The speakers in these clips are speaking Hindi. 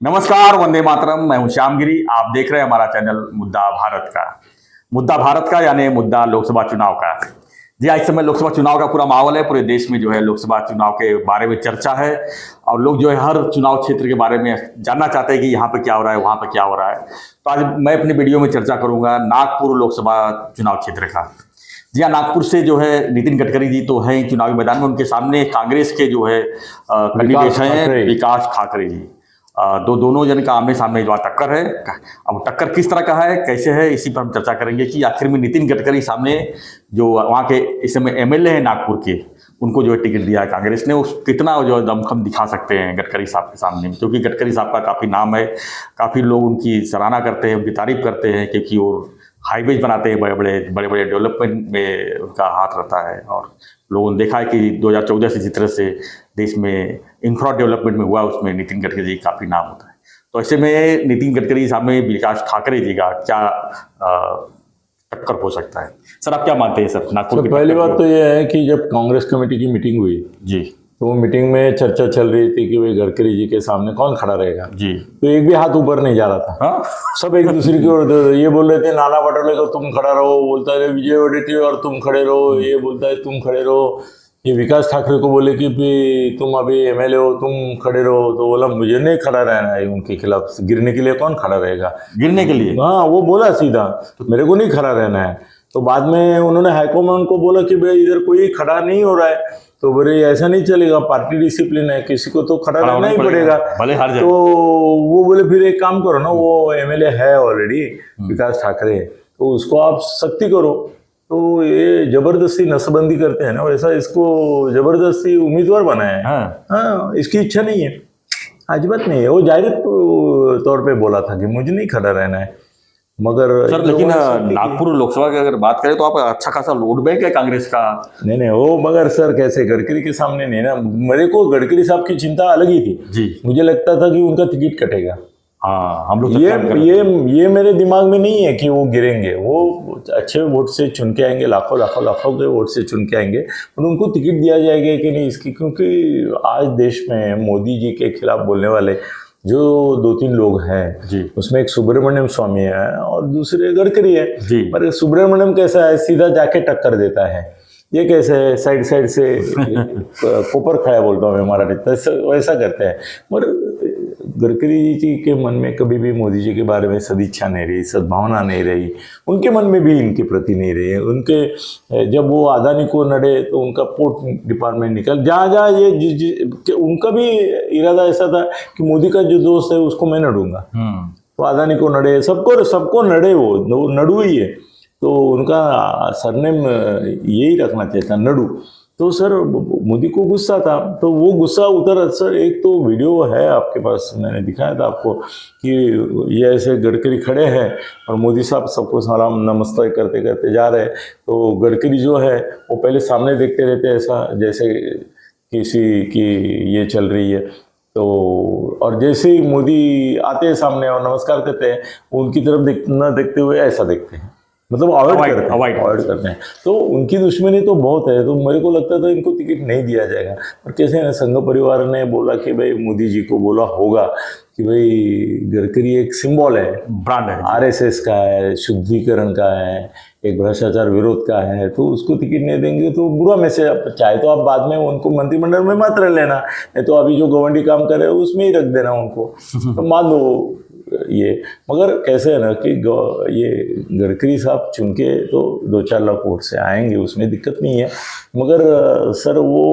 नमस्कार, वंदे मातरम। मैं हूं श्यामगिरी। आप देख रहे हैं हमारा चैनल मुद्दा भारत का यानी मुद्दा लोकसभा चुनाव का। जी हाँ, इस समय लोकसभा चुनाव का पूरा माहौल है। पूरे देश में जो है लोकसभा चुनाव के बारे में चर्चा है और लोग जो है हर चुनाव क्षेत्र के बारे में जानना चाहते हैं कि यहाँ पे क्या हो रहा है, वहाँ पे क्या हो रहा है। तो आज मैं अपनी वीडियो में चर्चा करूंगा नागपुर लोकसभा चुनाव क्षेत्र का। जी हाँ, नागपुर से जो है नितिन गडकरी जी तो हैं चुनावी मैदान में। उनके सामने कांग्रेस के जो है कैंडिडेट हैं विकास ठाकरे जी। दोनों जन का आमने सामने जो टक्कर है। अब टक्कर किस तरह का है, कैसे है, इसी पर हम चर्चा करेंगे कि आखिर में नितिन गडकरी सामने जो वहाँ के इस समय एमएलए हैं नागपुर के, उनको जो है टिकट दिया है कांग्रेस ने, उस कितना जो है दमखम दिखा सकते हैं गडकरी साहब के सामने में। क्योंकि गडकरी साहब का काफ़ी नाम है, काफ़ी लोग उनकी सराहना करते हैं, उनकी तारीफ करते हैं, क्योंकि वो हाईवेज बनाते हैं, बड़े बड़े डेवलपमेंट में उनका हाथ रहता है। और लोगों ने देखा है कि 2014 से जिस तरह से देश में इंफ्रा डेवलपमेंट में हुआ, उसमें नितिन गडकरी जी काफ़ी नाम होता है। तो ऐसे में नितिन गडकरी सामने विकास ठाकरे जी का क्या टक्कर हो सकता है? सर, आप क्या मानते हैं सर नागपुर की? पहली बात तो ये है कि जब कांग्रेस कमेटी की मीटिंग हुई जी, तो मीटिंग में चर्चा चल रही थी कि भाई गडकरी जी के सामने कौन खड़ा रहेगा जी। तो एक भी हाथ ऊपर नहीं जा रहा था। हाँ? सब एक दूसरे की ओर ये बोल रहे थे नाना पटोले को तुम खड़ा रहो, बोलता है विजय वडेट्टीवार तुम खड़े रहो, ये बोलता है तुम खड़े रहो। ये विकास ठाकरे को बोले कि तुम अभी एमएलए हो, तुम खड़े रहो, तो बोला मुझे नहीं खड़ा रहना है उनके खिलाफ। गिरने के लिए कौन खड़ा रहेगा? गिरने के लिए? हाँ, वो बोला सीधा, तो मेरे को नहीं खड़ा रहना है। तो बाद में उन्होंने हाईकमान को बोला कि भाई इधर कोई खड़ा नहीं हो रहा है, तो बोले ऐसा नहीं चलेगा, पार्टी डिसिप्लिन है, किसी को तो खड़ा रहना ही पड़ेगा, भले हार जाए। तो वो बोले फिर एक काम करो ना, वो एमएलए है ऑलरेडी विकास ठाकरे, तो उसको आप सख्ती करो। तो ये जबरदस्ती नसबंदी करते हैं ना, वैसा इसको जबरदस्ती उम्मीदवार बनाया है। हाँ, इसकी इच्छा नहीं है, अजिबात नहीं है। वो जाहिर तौर पे बोला था कि मुझे नहीं खड़ा रहना है। मगर सर, लेकिन नागपुर लोकसभा की अगर बात करें तो आप अच्छा खासा वोट बैंक है कांग्रेस का। नहीं वो मगर सर कैसे गडकरी के सामने नहीं ना। मेरे को गडकरी साहब की चिंता अलग ही थी जी। मुझे लगता था कि उनका टिकट कटेगा। हाँ, हम लोग ये मेरे दिमाग में नहीं है कि वो गिरेंगे। वो अच्छे वोट से चुन के आएंगे, लाखों के वोट से चुन के आएंगे, और उनको टिकट दिया जाएगा कि नहीं इसकी, क्योंकि आज देश में मोदी जी के खिलाफ बोलने वाले जो 2-3 लोग हैं, उसमें एक सुब्रमण्यम स्वामी है और दूसरे गडकरी है। पर सुब्रमण्यम कैसा है, सीधा जाके टक्कर देता है। ये कैसे है, साइड से कोपर खाया बोलता हूँ मैं मराठी, वैसा करते हैं। पर गडकरी जी के मन में कभी भी मोदी जी के बारे में सदिच्छा नहीं रही, सद्भावना नहीं रही, उनके मन में भी इनके प्रति नहीं रही। उनके जब वो अदानी को नड़े तो उनका पोर्ट डिपार्टमेंट निकल, जहाँ ये उनका भी इरादा ऐसा था कि मोदी का जो दोस्त है उसको मैं नड़ूंगा। तो अदानी को नड़े, सबको नड़े, वो नड़ू ही है, तो उनका सरनेम यही रखना चाहिए था, नड़ू। तो सर मोदी को गुस्सा था, तो वो गुस्सा उतर। सर एक तो वीडियो है आपके पास, मैंने दिखाया था आपको कि ये ऐसे गडकरी खड़े हैं और मोदी साहब सबको सलाम नमस्ते करते करते जा रहे हैं। तो गडकरी जो है वो पहले सामने देखते रहते, ऐसा जैसे किसी की ये चल रही है। तो और जैसे ही मोदी आते हैं सामने और नमस्कार करते हैं, उनकी तरफ न देखते हुए ऐसा देखते हैं, मतलब अवॉइड करते हैं। तो उनकी दुश्मनी तो बहुत है। तो मेरे को लगता था इनको टिकट नहीं दिया जाएगा। और कैसे ना संघ परिवार ने बोला कि भाई मोदी जी को बोला होगा कि भाई गडकरी एक सिंबल है, ब्रांड है, आरएसएस का है, शुद्धिकरण का है, एक भ्रष्टाचार विरोध का है, तो उसको टिकट नहीं देंगे तो बुरा मैसेज। चाहे तो आप बाद में उनको मंत्रिमंडल में मत रह लेना, नहीं तो अभी जो गवर्नरी काम कर रहे हैं उसमें ही रख देना उनको, तो मान दो ये। मगर कैसे है ना कि ये गडकरी साहब चुन के तो 2-4 लाख वोट से आएंगे, उसमें दिक्कत नहीं है। मगर सर वो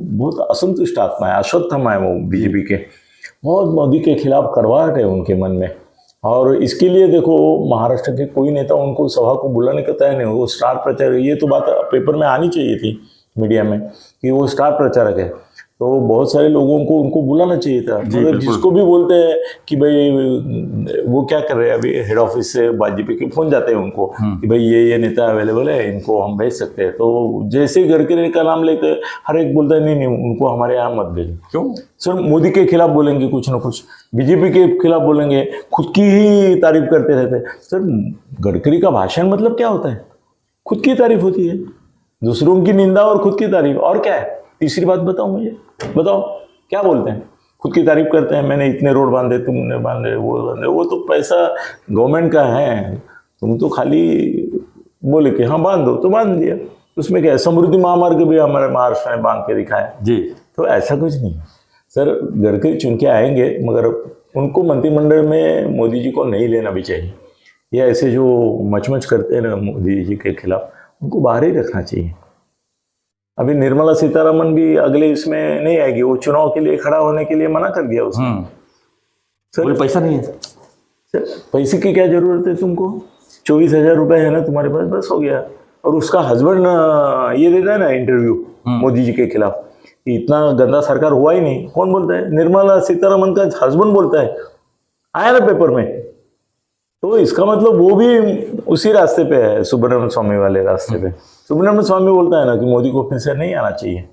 बहुत असंतुष्ट आत्मा है, अश्वत्थामा है वो बीजेपी के, बहुत मोदी के खिलाफ कड़वाहट है उनके मन में। और इसके लिए देखो महाराष्ट्र के कोई नेता उनको सभा को बुलाने का तय नहीं, वो स्टार प्रचारक। ये तो बात पेपर में आनी चाहिए थी, मीडिया में, कि वो स्टार प्रचारक है, तो बहुत सारे लोगों को उनको बुलाना चाहिए था। मतलब जिसको भी बोलते हैं कि भाई वो क्या कर रहे हैं, अभी हेड ऑफिस से बीजेपी के फोन जाते हैं उनको कि भाई ये नेता अवेलेबल है, इनको हम भेज सकते हैं। तो जैसे ही गडकरी का नाम लेते हैं, हर एक बोलता है नहीं उनको हमारे यहाँ मत भेजो। क्यों सर? मोदी के खिलाफ बोलेंगे कुछ ना कुछ, बीजेपी के खिलाफ बोलेंगे, खुद की ही तारीफ करते रहते। सर गडकरी का भाषण मतलब क्या होता है? खुद की तारीफ होती है, दूसरों की निंदा और खुद की तारीफ, और क्या है? तीसरी बात बताओ मुझे, बताओ क्या बोलते हैं? खुद की तारीफ करते हैं, मैंने इतने रोड बांधे, तुमने बांधे, वो तो पैसा गवर्नमेंट का है, तुम तो खाली बोले कि हाँ बांध दो तो बांध दिया, उसमें क्या है। समृद्धि महामार्ग भी हमारे महाराष्ट्र में बांध के दिखाया जी। तो ऐसा कुछ नहीं है सर। गडकरी चुन के आएंगे, मगर उनको मंत्रिमंडल में मोदी जी को नहीं लेना भी चाहिए। ये ऐसे जो मचमच करते हैं ना मोदी जी के खिलाफ, उनको बाहर ही रखना चाहिए। अभी निर्मला सीतारमन भी अगले इसमें नहीं आएगी, वो चुनाव के लिए खड़ा होने के लिए मना कर दिया उसने। सर पैसा नहीं है सर, पैसे की क्या जरूरत है तुमको? 24,000 रुपए है ना तुम्हारे पास, बस हो गया। और उसका हस्बैंड ये देता है ना इंटरव्यू मोदी जी के खिलाफ, इतना गंदा सरकार हुआ ही नहीं। कौन बोलता है? निर्मला सीतारमन का हस्बैंड बोलता है, आया ना पेपर में। तो इसका मतलब वो भी उसी रास्ते पे है, सुब्रमण्यम स्वामी वाले रास्ते पे। सुब्रमण्यम स्वामी बोलता है ना कि मोदी को फिर से नहीं आना चाहिए।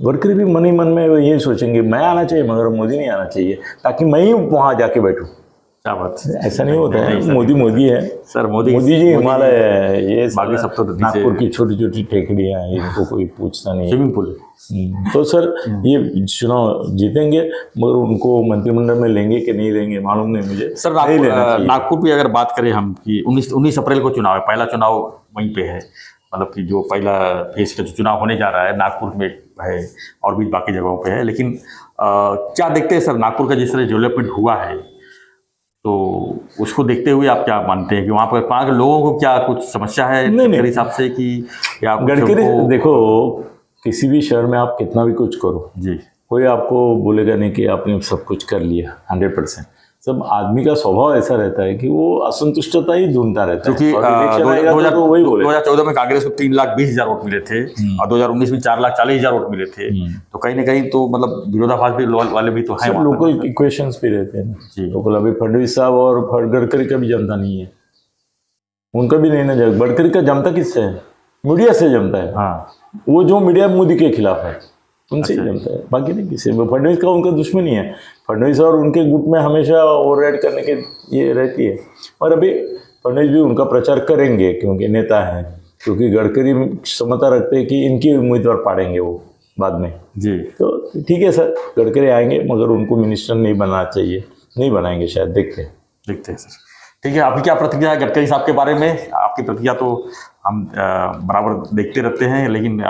गडकरी भी मन ही मन में ये सोचेंगे मैं आना चाहिए मगर मोदी नहीं आना चाहिए, ताकि मैं ही वहां जाके बैठूं। क्या बात है? ऐसा नहीं होता है। मोदी मोदी है सर, मोदी जी हिमालय है, ये बाकी सब तो नागपुर की छोटी छोटी टेकड़ियां हैं, इनको कोई पूछता नहीं। Swimming pool. तो सर ये चुनाव जीतेंगे, मगर उनको मंत्रिमंडल में लेंगे कि नहीं लेंगे मालूम नहीं मुझे। सर नागपुर की अगर बात करें हम कि 19 अप्रैल को चुनाव है, पहला चुनाव वहीं पे है, मतलब कि जो पहला फेज का जो चुनाव होने जा रहा है नागपुर में है और भी बाकी जगहों पे है। लेकिन क्या देखते हैं सर, नागपुर का जिस तरह डेवलपमेंट हुआ है तो उसको देखते हुए आप क्या मानते हैं कि वहाँ पर वहाँ के लोगों को क्या कुछ समस्या है मेरे हिसाब से कि या गडकरी देखो, किसी भी शहर में आप कितना भी कुछ करो जी, कोई आपको बोलेगा नहीं कि आपने सब कुछ कर लिया 100%। सब आदमी का स्वभाव ऐसा रहता है कि वो असंतुष्टता ही ढूंढता रहता है। क्योंकि 2014 में कांग्रेस को 3,20,000 वोट मिले थे और 2019 में 4,40,000 वोट मिले थे। तो कहीं ना कहीं तो मतलब विरोधाभास भी वाले भी तो हैं, लोकल इक्वेशंस भी रहते हैं ना लोकल। अभी फडणवीस साहब और गडकरी का भी जमता नहीं है, उनका भी नहीं ना। गडकरी का जमता किससे है? मीडिया से जमता है। हाँ, वो जो मीडिया मोदी के खिलाफ है उनसे ही जमता है, बाकी नहीं किसी। फडणवीस का उनका दुश्मनी है। फडणवीस और उनके गुट में हमेशा ओवरराइड करने के ये रहती है। और अभी फडणवीस भी उनका प्रचार करेंगे क्योंकि नेता हैं, क्योंकि गडकरी क्षमता रखते हैं कि इनकी उम्मीदवार पाड़ेंगे वो बाद में जी। तो ठीक है सर, गडकरी आएंगे मगर उनको मिनिस्टर नहीं बनना चाहिए, नहीं बनाएंगे शायद, देखते हैं सर। ठीक है, आपकी क्या प्रतिक्रिया है गडकरी साहब के बारे में? आपकी प्रतिक्रिया तो हम बराबर देखते रहते हैं, लेकिन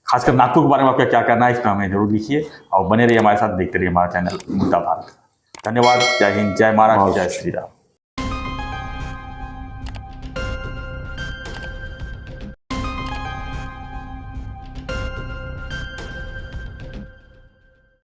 खासकर नागपुर के बारे में आपका क्या कहना है इस पर हमें जरूर लिखिए और बने रहिए हमारे साथ, देखते रहिए हमारा चैनल मुद्दा भारत। धन्यवाद। जय हिंद, जय महाराष्ट्र, जय श्री राम।